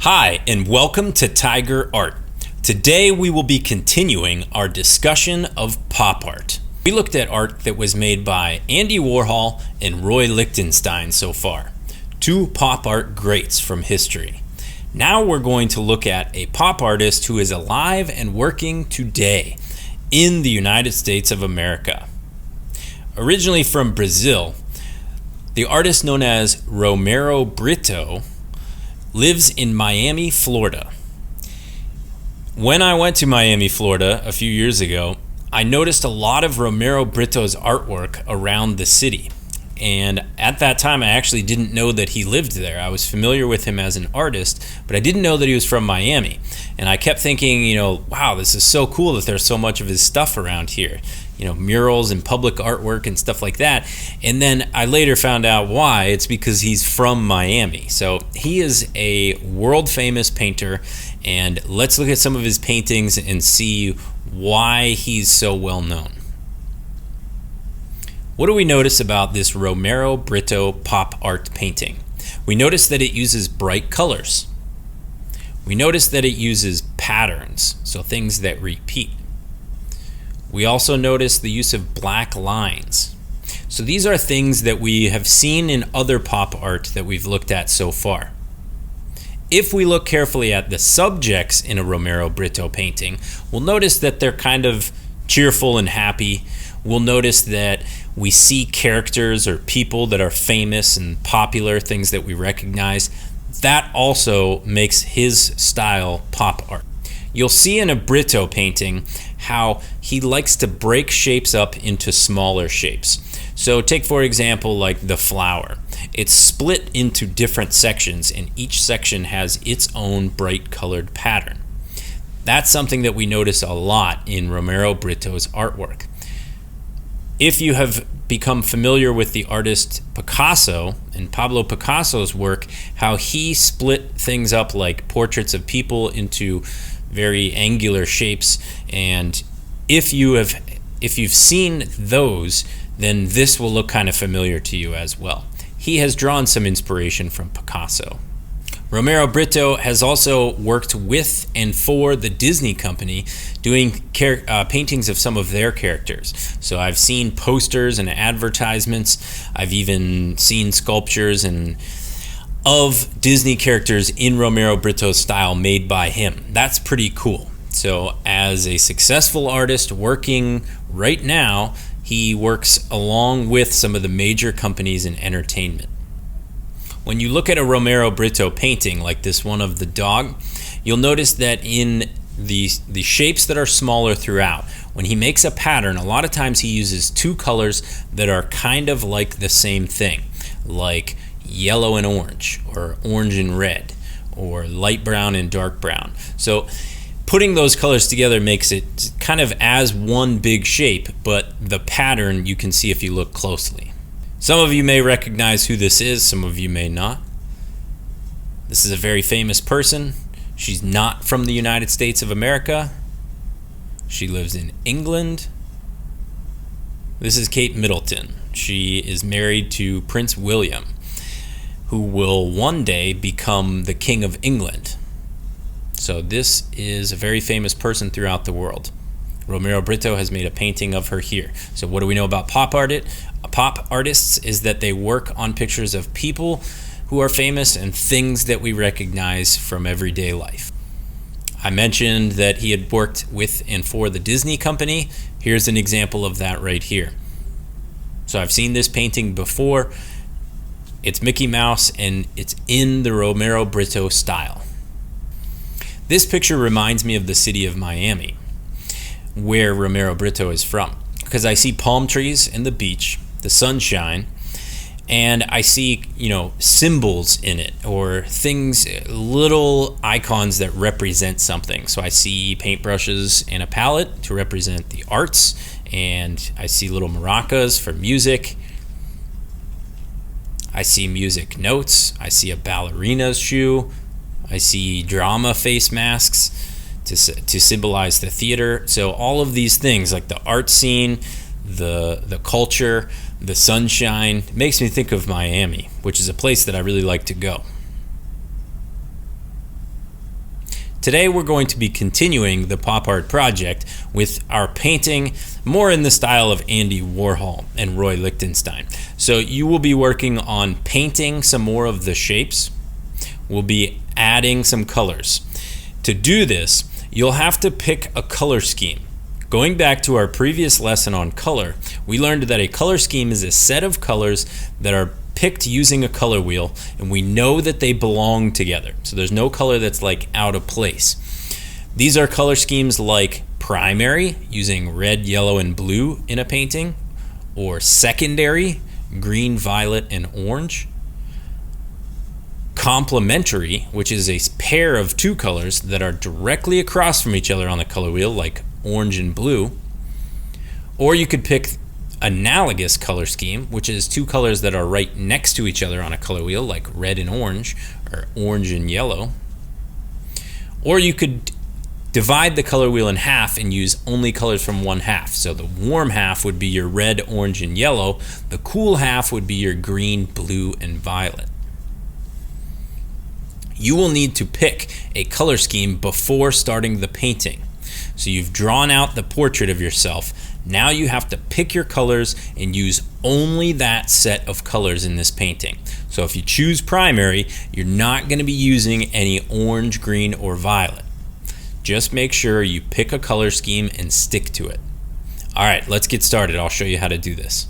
Hi, and welcome to Tiger Art. Today we will be continuing our discussion of pop art. We looked at art that was made by Andy Warhol and Roy Lichtenstein so far, two pop art greats from history. Now we're going to look at a pop artist who is alive and working today in the United States of America. Originally from Brazil, the artist known as Romero Brito lives in Miami, Florida. When I went to Miami, Florida a few years ago, I noticed a lot of Romero Brito's artwork around the city. And at that time, I actually didn't know that he lived there. I was familiar with him as an artist, but I didn't know that he was from Miami. And I kept thinking, wow, this is so cool that there's so much of his stuff around here. Murals and public artwork and stuff like that. And then I later found out why. It's because he's from Miami. So he is a world famous painter, and let's look at some of his paintings and see why he's so well known. What do we notice about this Romero Brito pop art painting? We notice that it uses bright colors. We notice that it uses patterns, so things that repeat. We also notice the use of black lines. So these are things that we have seen in other pop art that we've looked at so far. If we look carefully at the subjects in a Romero Brito painting, we'll notice that they're kind of cheerful and happy. We'll notice that we see characters or people that are famous and popular, things that we recognize. That also makes his style pop art. You'll see in a Brito painting how he likes to break shapes up into smaller shapes. So take, for example, like the flower. It's split into different sections, and each section has its own bright colored pattern. That's something that we notice a lot in Romero Brito's artwork. If you have become familiar with the artist Picasso and Pablo Picasso's work, how he split things up like portraits of people into very angular shapes, and if you've seen those, then this will look kind of familiar to you as well. He has drawn some inspiration from Picasso. Romero Brito has also worked with and for the Disney company doing paintings of some of their characters. So I've seen posters and advertisements. I've even seen sculptures of Disney characters in Romero Brito's style made by him. That's pretty cool. So as a successful artist working right now, he works along with some of the major companies in entertainment. When you look at a Romero Brito painting like this one of the dog, you'll notice that in the shapes that are smaller throughout, when he makes a pattern, a lot of times he uses two colors that are kind of like the same thing, like yellow and orange, or orange and red, or light brown and dark brown. So putting those colors together makes it kind of as one big shape, but the pattern you can see if you look closely. Some of you may recognize who this is, some of you may not. This is a very famous person. She's not from the United States of America. She lives in England. This is Kate Middleton. She is married to Prince William, who will one day become the King of England. So this is a very famous person throughout the world. Romero Brito has made a painting of her here. So what do we know about pop artists is that they work on pictures of people who are famous and things that we recognize from everyday life. I mentioned that he had worked with and for the Disney company. Here's an example of that right here. So I've seen this painting before. It's Mickey Mouse, and it's in the Romero Brito style. This picture reminds me of the city of Miami, where Romero Brito is from, because I see palm trees and the beach, the sunshine, and I see, symbols in it, or things, little icons that represent something. So I see paintbrushes and a palette to represent the arts, and I see little maracas for music. I see music notes. I see a ballerina's shoe. I see drama face masks to symbolize the theater. So all of these things, like the art scene, the culture, the sunshine, makes me think of Miami, which is a place that I really like to go. Today we're going to be continuing the pop art project with our painting more in the style of Andy Warhol and Roy Lichtenstein. So you will be working on painting some more of the shapes. We'll be adding some colors. To do this, you'll have to pick a color scheme. Going back to our previous lesson on color, we learned that a color scheme is a set of colors that are picked using a color wheel, and we know that they belong together. So there's no color that's like out of place. These are color schemes like primary, using red, yellow, and blue in a painting, or secondary, green, violet, and orange. Complementary, which is a pair of two colors that are directly across from each other on the color wheel, like orange and blue. Or you could pick analogous color scheme, which is two colors that are right next to each other on a color wheel, like red and orange, or orange and yellow. Or you could divide the color wheel in half and use only colors from one half. So the warm half would be your red, orange, and yellow. The cool half would be your green, blue, and violet. You will need to pick a color scheme before starting the painting. So you've drawn out the portrait of yourself. Now you have to pick your colors and use only that set of colors in this painting. So if you choose primary, you're not going to be using any orange, green, or violet. Just make sure you pick a color scheme and stick to it. All right, let's get started. I'll show you how to do this.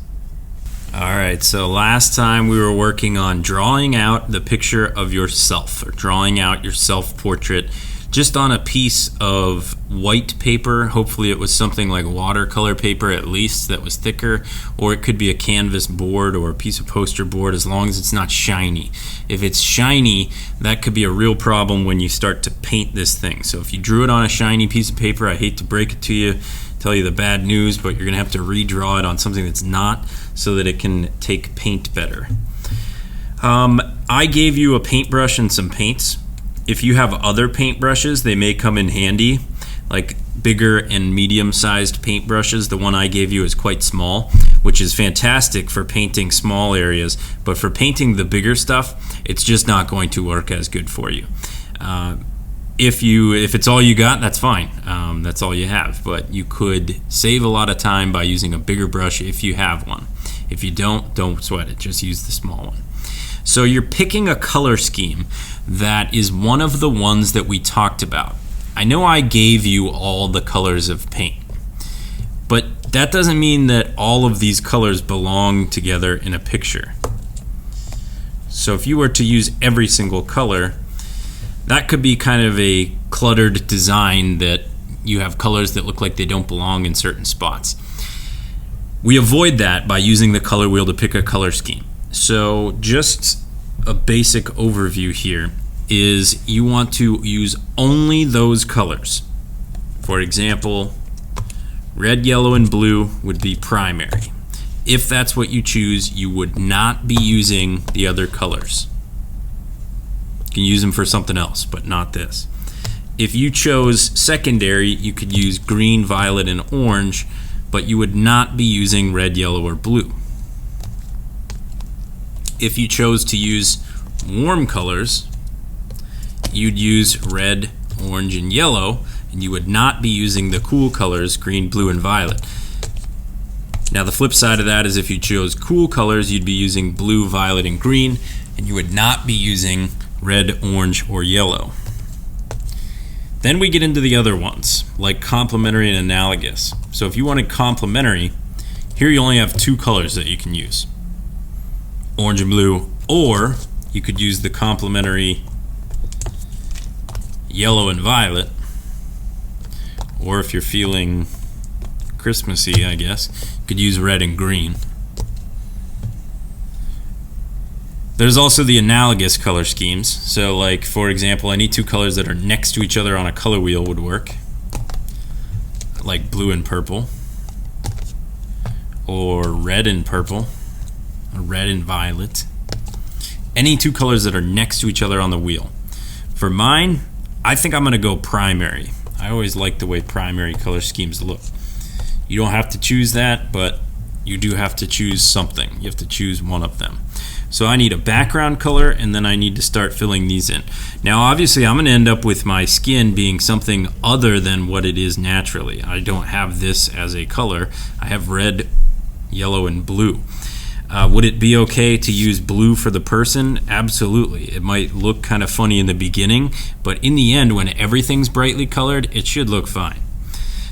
All right, so last time we were working on drawing out the picture of yourself, or drawing out your self-portrait just on a piece of white paper. Hopefully it was something like watercolor paper at least that was thicker, or it could be a canvas board or a piece of poster board, as long as it's not shiny. If it's shiny, that could be a real problem when you start to paint this thing. So if you drew it on a shiny piece of paper, I hate to break it to you, tell you the bad news, but you're gonna have to redraw it on something that's not, so that it can take paint better. I gave you a paintbrush and some paints. If you have other paintbrushes, they may come in handy, like bigger and medium-sized paintbrushes. The one I gave you is quite small, which is fantastic for painting small areas, but for painting the bigger stuff, it's just not going to work as good for you. If it's all you got, that's fine. That's all you have, but you could save a lot of time by using a bigger brush if you have one. If you don't sweat it, just use the small one. So you're picking a color scheme that is one of the ones that we talked about. I know I gave you all the colors of paint, but that doesn't mean that all of these colors belong together in a picture. So if you were to use every single color, that could be kind of a cluttered design that you have colors that look like they don't belong in certain spots. We avoid that by using the color wheel to pick a color scheme. So just a basic overview here is you want to use only those colors. For example, red, yellow, and blue would be primary. If that's what you choose, you would not be using the other colors. You can use them for something else, but not this. If you chose secondary, you could use green, violet, and orange, but you would not be using red, yellow, or blue. If you chose to use warm colors, you'd use red, orange, and yellow, and you would not be using the cool colors, green, blue, and violet. Now the flip side of that is if you chose cool colors, you'd be using blue, violet, and green, and you would not be using red, orange, or yellow. Then we get into the other ones, like complementary and analogous. So if you wanted complementary, here you only have two colors that you can use, orange and blue, or you could use the complementary yellow and violet, or if you're feeling Christmassy, I guess, you could use red and green. There's also the analogous color schemes. So like, for example, any two colors that are next to each other on a color wheel would work, like blue and purple, or red and purple, or red and violet. Any two colors that are next to each other on the wheel. For mine, I think I'm gonna go primary. I always like the way primary color schemes look. You don't have to choose that, but you do have to choose something. You have to choose one of them. So I need a background color, and then I need to start filling these in. Now obviously I'm going to end up with my skin being something other than what it is naturally. I don't have this as a color. I have red, yellow, and blue. Would it be okay to use blue for the person? Absolutely. It might look kind of funny in the beginning, but in the end, when everything's brightly colored, it should look fine.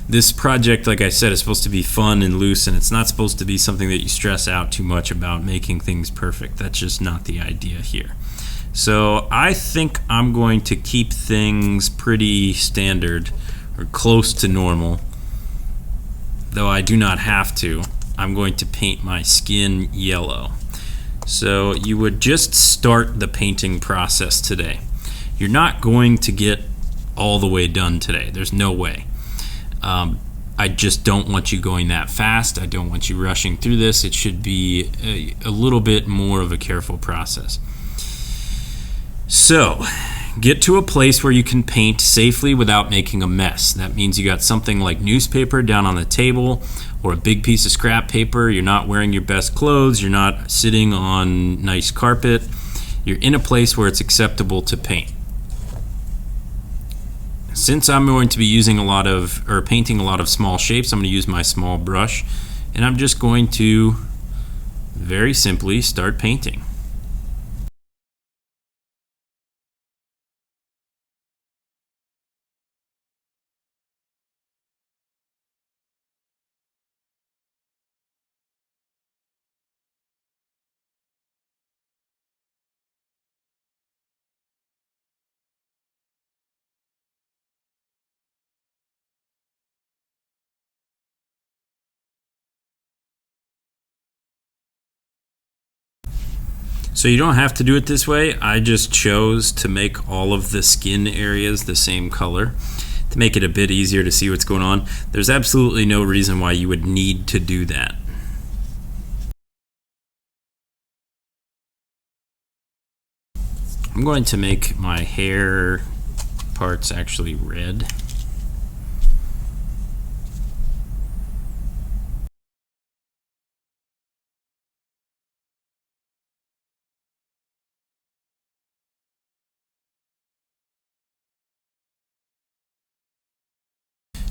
This project, like I said, is supposed to be fun and loose, and it's not supposed to be something that you stress out too much about making things perfect. That's just not the idea here. So I think I'm going to keep things pretty standard or close to normal, though I do not have to. I'm going to paint my skin yellow. So you would just start the painting process today. You're not going to get all the way done today. There's no way. I just don't want you going that fast. I don't want you rushing through this. It should be a little bit more of a careful process. So, get to a place where you can paint safely without making a mess. That means you got something like newspaper down on the table or a big piece of scrap paper. You're not wearing your best clothes. You're not sitting on nice carpet. You're in a place where it's acceptable to paint. Since I'm going to be using painting a lot of small shapes, I'm going to use my small brush, and I'm just going to very simply start painting. So you don't have to do it this way. I just chose to make all of the skin areas the same color to make it a bit easier to see what's going on. There's absolutely no reason why you would need to do that. I'm going to make my hair parts actually red.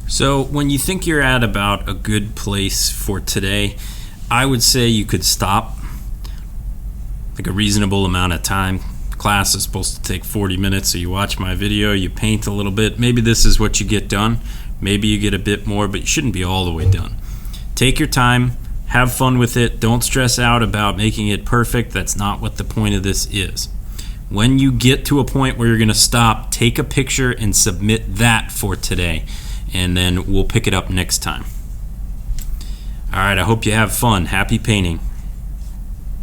So when you think you're at about a good place for today, I would say you could stop like a reasonable amount of time. Class is supposed to take 40 minutes, so you watch my video, you paint a little bit. Maybe this is what you get done. Maybe you get a bit more, but you shouldn't be all the way done. Take your time, have fun with it. Don't stress out about making it perfect. That's not what the point of this is. When you get to a point where you're going to stop, take a picture and submit that for today, and then we'll pick it up next time. All right, I hope you have fun. Happy painting.